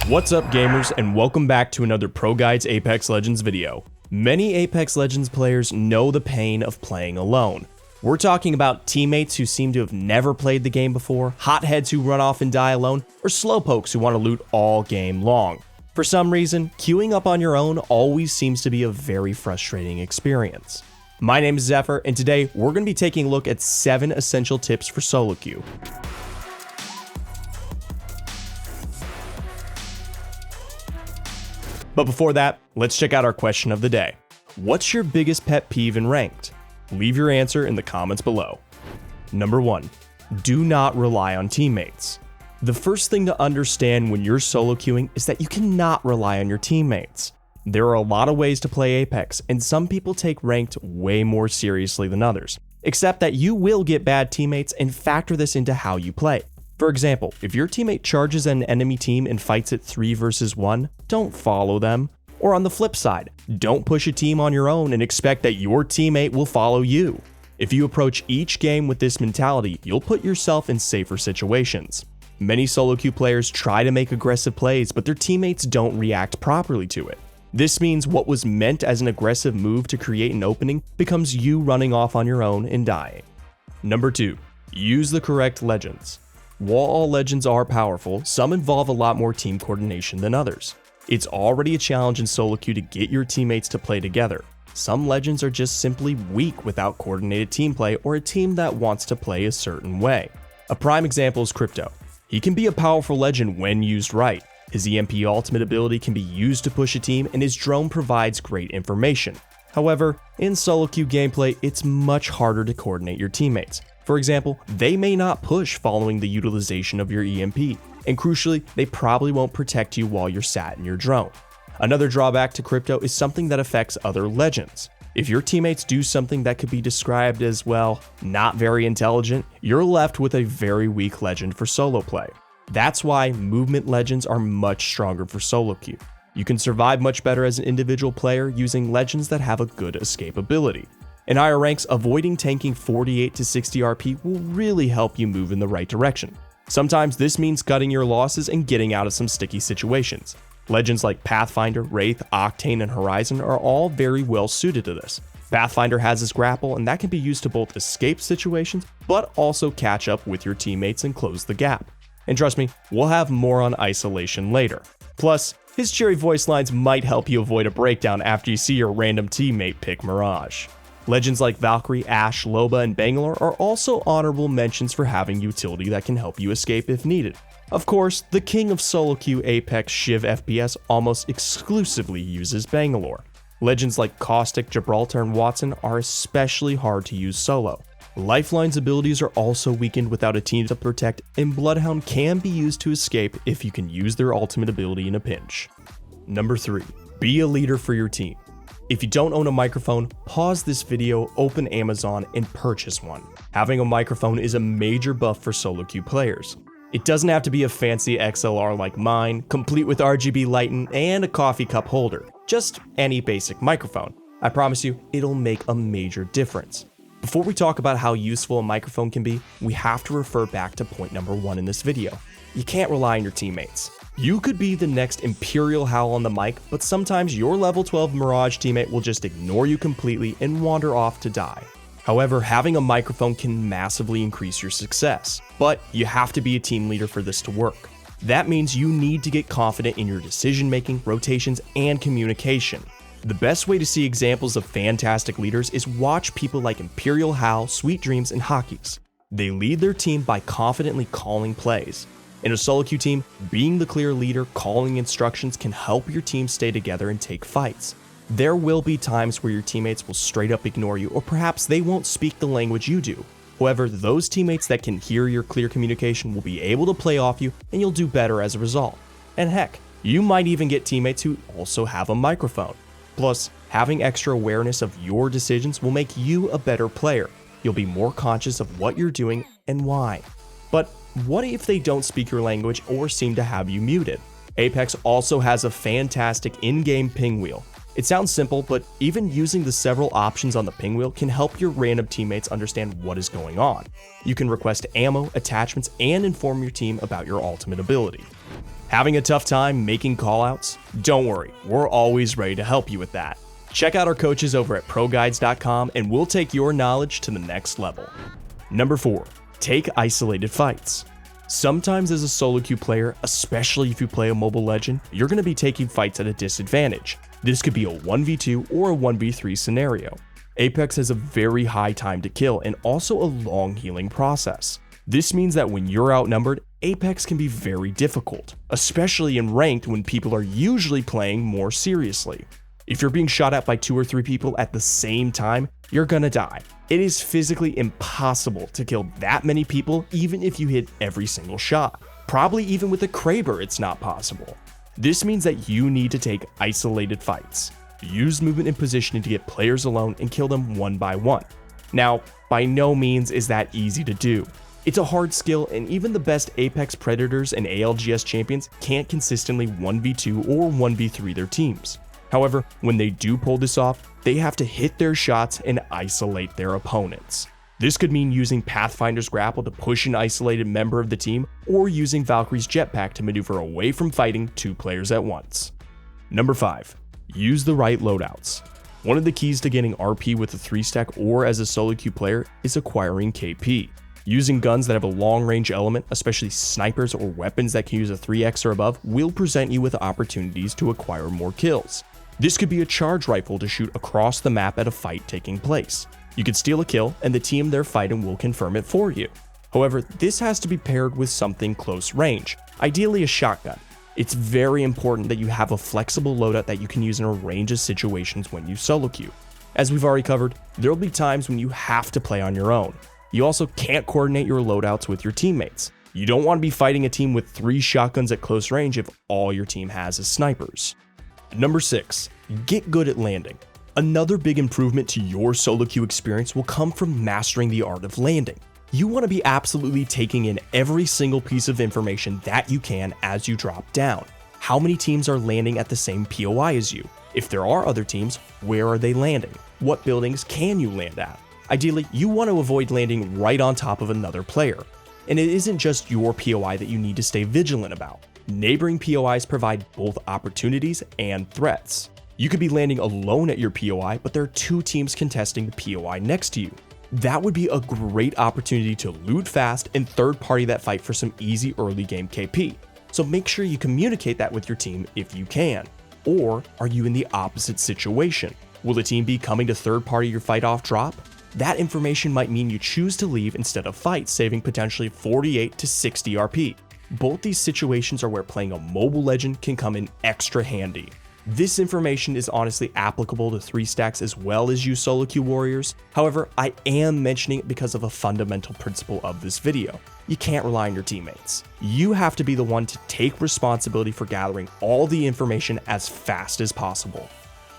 What's up gamers, and welcome back to another ProGuides Apex Legends video. Many Apex Legends players know the pain of playing alone. We're talking about teammates who seem to have never played the game before, hotheads who run off and die alone, or slowpokes who want to loot all game long. For some reason, queuing up on your own always seems to be a very frustrating experience. My name is Zephyr, and today we're going to be taking a look at 7 essential tips for solo queue. But before that, let's check out our question of the day. What's your biggest pet peeve in ranked? Leave your answer in the comments below. Number 1. Do not rely on teammates. The first thing to understand when you're solo queuing is that you cannot rely on your teammates. There are a lot of ways to play Apex, and some people take ranked way more seriously than others, except that you will get bad teammates and factor this into how you play. For example, if your teammate charges an enemy team and fights it 3 versus 1, don't follow them. Or on the flip side, don't push a team on your own and expect that your teammate will follow you. If you approach each game with this mentality, you'll put yourself in safer situations. Many solo queue players try to make aggressive plays, but their teammates don't react properly to it. This means what was meant as an aggressive move to create an opening becomes you running off on your own and dying. Number 2. Use the correct legends. While all legends are powerful, some involve a lot more team coordination than others. It's already a challenge in solo queue to get your teammates to play together. Some legends are just simply weak without coordinated team play or a team that wants to play a certain way. A prime example is Crypto. He can be a powerful legend when used right. His EMP ultimate ability can be used to push a team, and his drone provides great information. However, in solo queue gameplay, it's much harder to coordinate your teammates. For example, they may not push following the utilization of your EMP, and crucially, they probably won't protect you while you're sat in your drone. Another drawback to Crypto is something that affects other legends. If your teammates do something that could be described as, well, not very intelligent, you're left with a very weak legend for solo play. That's why movement legends are much stronger for solo queue. You can survive much better as an individual player using legends that have a good escape ability. In higher ranks, avoiding tanking 48 to 60 RP will really help you move in the right direction. Sometimes this means cutting your losses and getting out of some sticky situations. Legends like Pathfinder, Wraith, Octane, and Horizon are all very well suited to this. Pathfinder has his grapple, and that can be used to both escape situations, but also catch up with your teammates and close the gap. And trust me, we'll have more on isolation later. Plus, his cheery voice lines might help you avoid a breakdown after you see your random teammate pick Mirage. Legends like Valkyrie, Ashe, Loba, and Bangalore are also honorable mentions for having utility that can help you escape if needed. Of course, the king of solo queue Apex Shiv FPS almost exclusively uses Bangalore. Legends like Caustic, Gibraltar, and Watson are especially hard to use solo. Lifeline's abilities are also weakened without a team to protect, and Bloodhound can be used to escape if you can use their ultimate ability in a pinch. Number 3. Be a leader for your team. If you don't own a microphone, pause this video, open Amazon, and purchase one. Having a microphone is a major buff for solo queue players. It doesn't have to be a fancy XLR like mine, complete with RGB lighting and a coffee cup holder. Just any basic microphone. I promise you, it'll make a major difference. Before we talk about how useful a microphone can be, we have to refer back to point number 1 in this video. You can't rely on your teammates. You could be the next Imperial Howl on the mic, but sometimes your level 12 Mirage teammate will just ignore you completely and wander off to die. However, having a microphone can massively increase your success, but you have to be a team leader for this to work. That means you need to get confident in your decision making, rotations, and communication. The best way to see examples of fantastic leaders is watch people like Imperial Howl, Sweet Dreams, and Hockeys. They lead their team by confidently calling plays. In a solo queue team, being the clear leader, calling instructions can help your team stay together and take fights. There will be times where your teammates will straight up ignore you, or perhaps they won't speak the language you do. However, those teammates that can hear your clear communication will be able to play off you, and you'll do better as a result. And heck, you might even get teammates who also have a microphone. Plus, having extra awareness of your decisions will make you a better player. You'll be more conscious of what you're doing and why. But what if they don't speak your language or seem to have you muted? Apex also has a fantastic in-game ping wheel. It sounds simple, but even using the several options on the ping wheel can help your random teammates understand what is going on. You can request ammo, attachments, and inform your team about your ultimate ability. Having a tough time making callouts? Don't worry, we're always ready to help you with that. Check out our coaches over at ProGuides.com and we'll take your knowledge to the next level. Number 4, take isolated fights. Sometimes as a solo queue player, especially if you play a mobile legend, you're going to be taking fights at a disadvantage. This could be a 1v2 or a 1v3 scenario. Apex has a very high time to kill and also a long healing process. This means that when you're outnumbered, Apex can be very difficult, especially in ranked when people are usually playing more seriously. If you're being shot at by 2 or 3 people at the same time, you're gonna die. It is physically impossible to kill that many people even if you hit every single shot. Probably even with a Kraber it's not possible. This means that you need to take isolated fights. Use movement and positioning to get players alone and kill them one by one. Now, by no means is that easy to do. It's a hard skill and even the best Apex Predators and ALGS champions can't consistently 1v2 or 1v3 their teams. However, when they do pull this off, they have to hit their shots and isolate their opponents. This could mean using Pathfinder's grapple to push an isolated member of the team, or using Valkyrie's jetpack to maneuver away from fighting 2 players at once. Number 5, use the right loadouts. One of the keys to getting RP with a 3-stack or as a solo queue player is acquiring KP. Using guns that have a long range element, especially snipers or weapons that can use a 3x or above, will present you with opportunities to acquire more kills. This could be a charge rifle to shoot across the map at a fight taking place. You could steal a kill and the team they're fighting will confirm it for you. However, this has to be paired with something close range, ideally a shotgun. It's very important that you have a flexible loadout that you can use in a range of situations when you solo queue. As we've already covered, there will be times when you have to play on your own. You also can't coordinate your loadouts with your teammates. You don't want to be fighting a team with 3 shotguns at close range if all your team has is snipers. Number 6, get good at landing. Another big improvement to your solo queue experience will come from mastering the art of landing. You want to be absolutely taking in every single piece of information that you can as you drop down. How many teams are landing at the same POI as you? If there are other teams, where are they landing? What buildings can you land at? Ideally, you want to avoid landing right on top of another player. And it isn't just your POI that you need to stay vigilant about. Neighboring POIs provide both opportunities and threats. You could be landing alone at your POI, but there are 2 teams contesting the POI next to you. That would be a great opportunity to loot fast and third party that fight for some easy early game KP. So make sure you communicate that with your team if you can. Or are you in the opposite situation? Will the team be coming to third party your fight off drop? That information might mean you choose to leave instead of fight, saving potentially 48 to 60 RP. Both these situations are where playing a mobile legend can come in extra handy. This information is honestly applicable to 3-stacks as well as you solo queue warriors. However, I am mentioning it because of a fundamental principle of this video. You can't rely on your teammates. You have to be the one to take responsibility for gathering all the information as fast as possible.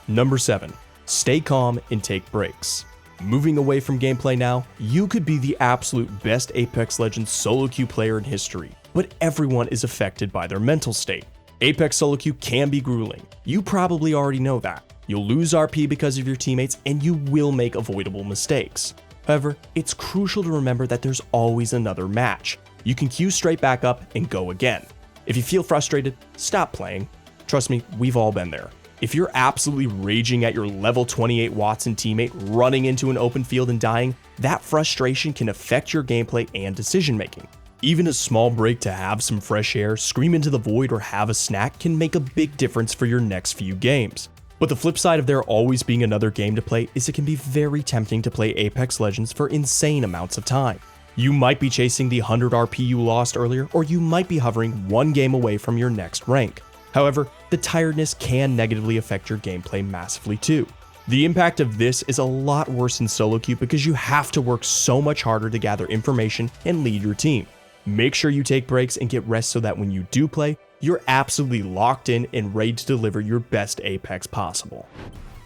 Number 7, stay calm and take breaks. Moving away from gameplay now, you could be the absolute best Apex Legends solo queue player in history, but everyone is affected by their mental state. Apex solo queue can be grueling. You probably already know that. You'll lose RP because of your teammates and you will make avoidable mistakes. However, it's crucial to remember that there's always another match. You can queue straight back up and go again. If you feel frustrated, stop playing. Trust me, we've all been there. If you're absolutely raging at your level 28 Wattson teammate running into an open field and dying, that frustration can affect your gameplay and decision making. Even a small break to have some fresh air, scream into the void, or have a snack can make a big difference for your next few games. But the flip side of there always being another game to play is it can be very tempting to play Apex Legends for insane amounts of time. You might be chasing the 100 RP you lost earlier, or you might be hovering one game away from your next rank. However, the tiredness can negatively affect your gameplay massively too. The impact of this is a lot worse in solo queue because you have to work so much harder to gather information and lead your team. Make sure you take breaks and get rest so that when you do play, you're absolutely locked in and ready to deliver your best Apex possible.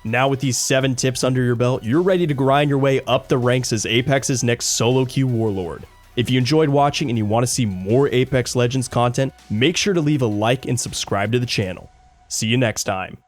Now with these 7 tips under your belt, you're ready to grind your way up the ranks as Apex's next solo queue warlord. If you enjoyed watching and you want to see more Apex Legends content, make sure to leave a like and subscribe to the channel. See you next time.